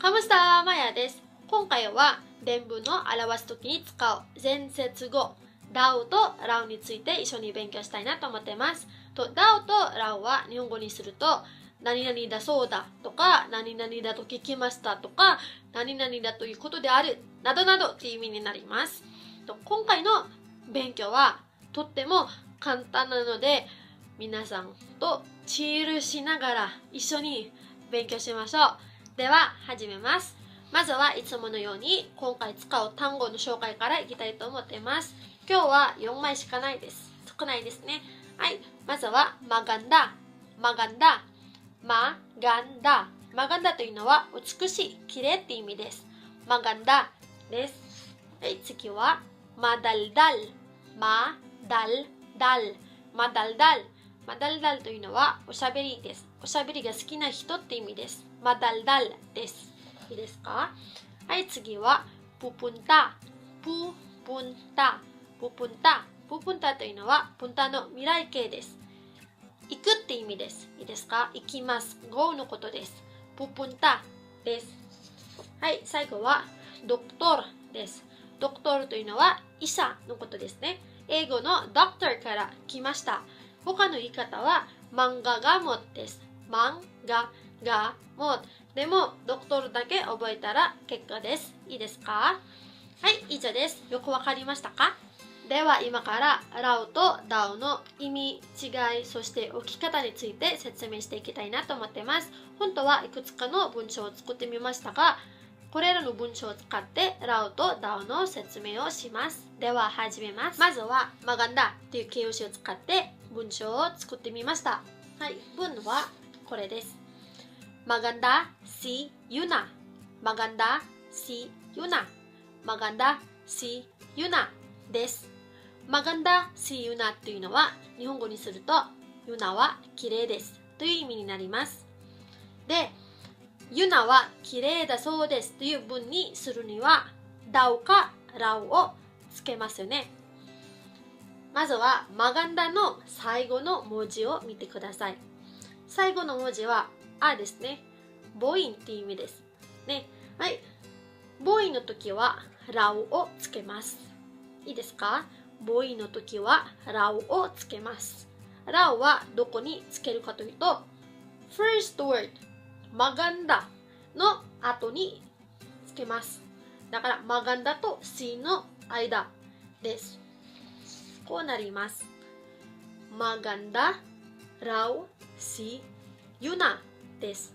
カムスターマヤです。今回は伝文の表すときに使う前接語ダウとラウについて一緒に勉強したいなと思っています。ダウとラウは日本語にすると何々だそうだとか何々だと聞きましたとか何々だということであるなどなどという意味になります。今回の勉強はとっても簡単なので皆さんとチールしながら一緒に勉強しましょう。では始めます。まずはいつものように今回使う単語の紹介からいきたいと思っています。今日は4枚しかないです。少ないですね。はい。まずはマガンダ。マガンダ。マガンダ。マガンダというのは美しい、綺麗って意味です。マガンダです。はい。次はマダルダル。マダルダル。マダルダル。マダルダルというのはおしゃべりです。おしゃべりが好きな人って意味です。マダルダルです。いいですか？はい、次はププンタ。ププンタ。ププンタ。ププンタというのはプンタの未来形です。行くって意味です。いいですか？行きます。go のことです。ププンタです。はい、最後はドクトルです。ドクトルというのは医者のことですね。英語の doctor から来ました。他の言い方はマンガガモです。マンガガモ。でも、ドクトルだけ覚えたら結果です。いいですか？はい、以上です。よくわかりましたか？では今からラウとダウの意味、違い、そして置き方について説明していきたいなと思っています。本当はいくつかの文章を作ってみましたが、これらの文章を使ってラウとダウの説明をします。では始めます。まずはマガンダという形容詞を使って文章を作ってみました。はい、文はこれです。Maganda si Yuna. Maganda si Yuna. Maganda si Yuna です。Maganda si Yuna というのは日本語にすると Yuna は綺麗ですという意味になります。で、Yuna は綺麗だそうですという文にするには Dao か Rao をつけますよね。まずはマガンダの最後の文字を見てください。最後の文字はあですね。母音っていう意味です。ね。はい。母音の時はラオをつけます。いいですか？母音の時はラオをつけます。ラオはどこにつけるかというと、first word マガンダの後につけます。だからマガンダと C の間です。こうなります。Maganda raw si Yuna です。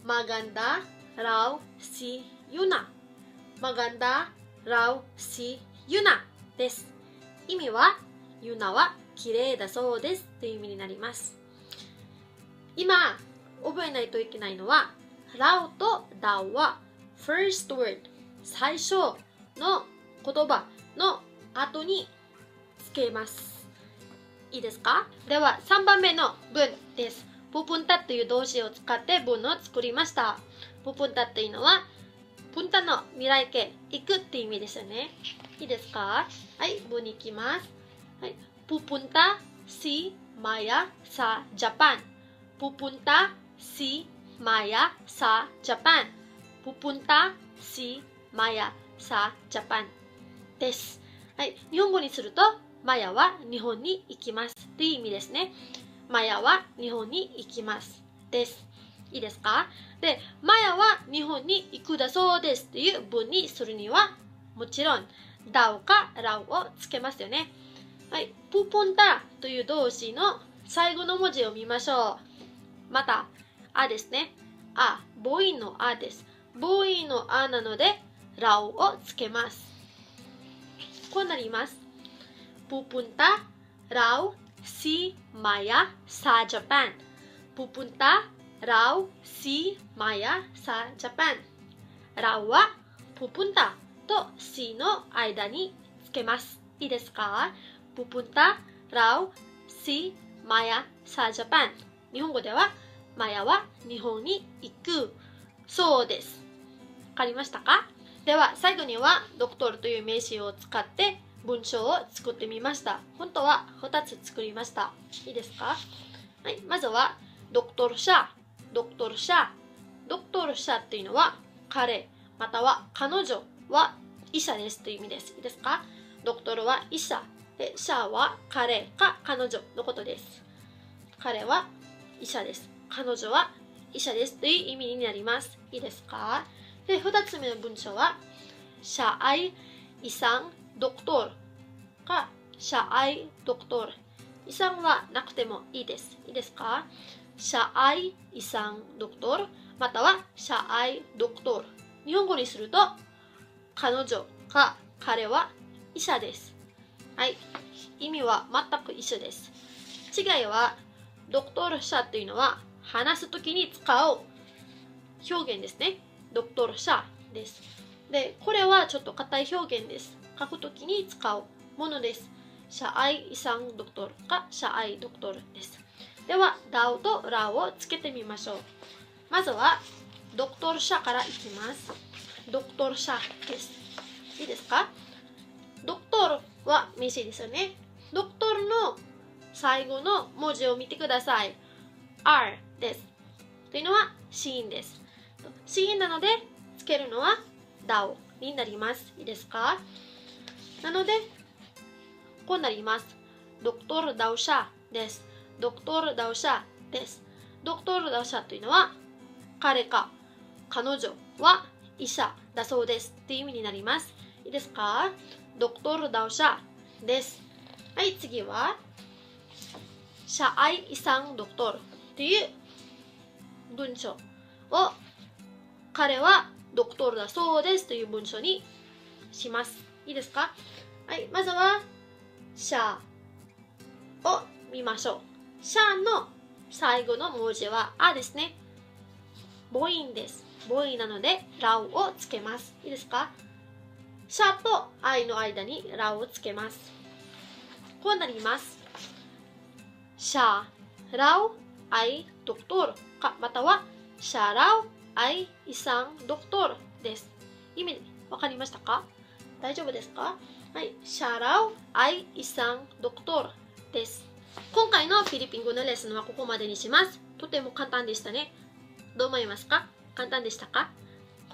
Maganda raw si Yuna。Maganda raw si Yuna です。意味は、Yuna は綺麗だそうですという意味になります。今、覚えないといけないのは、raw と dao は first word 最初の言葉の後につけます。いいですか？では3番目の文です。ププンタという動詞を使って文を作りました。ププンタというのはプンタの未来形、行くって意味ですよね。いいですか？はい、文に行きます。はい、ププンタ si Maya sa Japan。ププンタ si Maya sa Japan。ププンタ si Maya sa Japan です。はい、日本語にするとマヤは日本に行きますという意味ですね。マヤは日本に行きますです。いいですか？で、マヤは日本に行くだそうですという文にするにはもちろんダオかラオをつけますよね。はい、プポンタという動詞の最後の文字を見ましょう。また、あですね。あ、母音のあです。母音のあなのでラオをつけます。こうなります。Pupunta raw si Maya sa Japan. Pupunta raw si Maya sa Japan. Raw は pupunta と si の間につけます。いいですか？ Pupunta raw si Maya sa Japan。日本語ではマヤは日本に行くそうです。わかりましたか？では最後にはドクトルという名詞を使って文章を作ってみました。本当は2つ作りました。いいですか？はい、まずはドクトルシャ。ドクトルシャ。ドクトルシャっていうのは彼または彼女は医者ですという意味です。いいですか？ドクトルは医者で、シャは彼か彼女のことです。彼は医者です。彼女は医者ですという意味になります。いいですか？で、2つ目の文章はsiya ay isang doktorかsiya ay doktor。isangはなくてもいいです。いいですか？siya ay isang doktor またはsiya ay doktor。日本語にすると彼女か彼は医者です。はい。意味は全く一緒です。違いはドクトル社というのは話すときに使う表現ですね。ドクトル社です。で、これはちょっと硬い表現です。書くときに使うものです。siya ay isang doktorかsiya ay doktorです。では、ダウとラをつけてみましょう。まずはドクトル社からいきます。ドクトル社です。いいですか？ドクトルは名詞ですよね。ドクトルの最後の文字を見てください。R です。というのは子音です。子音なので、つけるのはダウになります。いいですか？なので、こうなります。ドクトルダウシャです。ドクトルダウシャです。ドクトルダウシャというのは、彼か彼女は医者だそうですっていう意味になります。いいですか？ドクトルダウシャです。はい、次はsiya ay isang doktor という文章を彼はドクトルだそうですという文章にします。いいですか？はい、まずはsiyaを見ましょう。siyaの最後の文字はあですね。母音です。母音なのでラウをつけます。いいですか？シャとアイの間にラをつけます。こうなります。シャラウアイドクトルかまたはシャラウアイイサンドクトルです。意味わかりましたか？大丈夫ですか？はい。シャラウアイイサンドクトルです。今回のフィリピン語のレッスンはここまでにします。とても簡単でしたね。どう思いますか？簡単でしたか？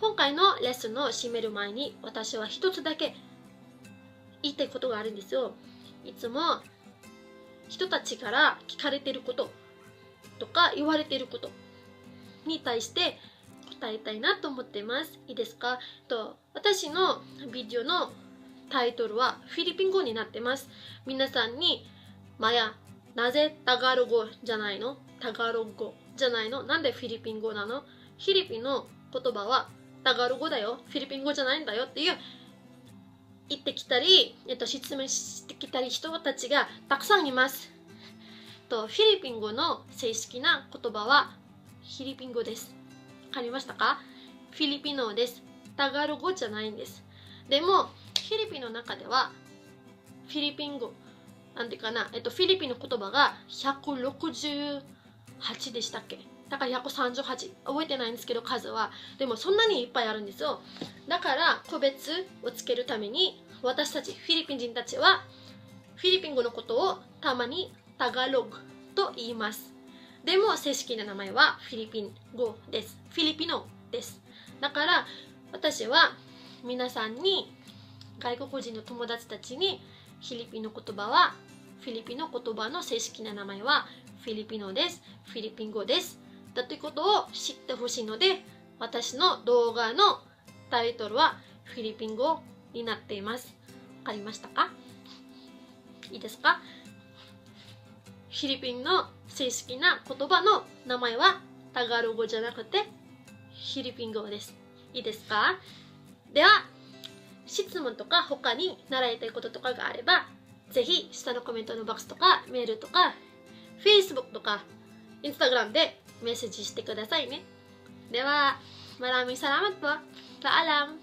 今回のレッスンを締める前に私は一つだけ言いたいことがあるんですよ。いつも人たちから聞かれていることとか言われていることに対して答えたいなと思っています。いいですか？私のビデオのタイトルはフィリピン語になってます。皆さんにマヤ、なぜタガロ語じゃないの？タガロ語じゃないの？なんでフィリピン語なの？フィリピンの言葉はタガロ語だよ、フィリピン語じゃないんだよっていう言ってきたり、質問してきたり人たちがたくさんいます。フィリピン語の正式な言葉はフィリピン語です。わかりましたか？フィリピノです。タガロ語じゃないんです。でもフィリピンの中ではフィリピン語なんていうかな、フィリピンの言葉が168でしたっけ？だから138覚えてないんですけど数はでもそんなにいっぱいあるんですよ。だから個別をつけるために私たちフィリピン人たちはフィリピン語のことをたまにタガログと言います。でも正式な名前はフィリピン語です。フィリピノです。だから私は皆さんに外国人の友達たちにフィリピンの言葉はフィリピンの言葉の正式な名前はフィリピノです。フィリピン語です。だということを知ってほしいので私の動画のタイトルはフィリピン語になっています。わかりましたか？いいですか？フィリピンの正式な言葉の名前はタガロ語じゃなくてフィリピン語です。いいですか？では質問とか他に習いたいこととかがあればぜひ下のコメントのボックスとかメールとか Facebook とか Instagram でメッセージしてくださいね。では、maraming salamat po. Paalam!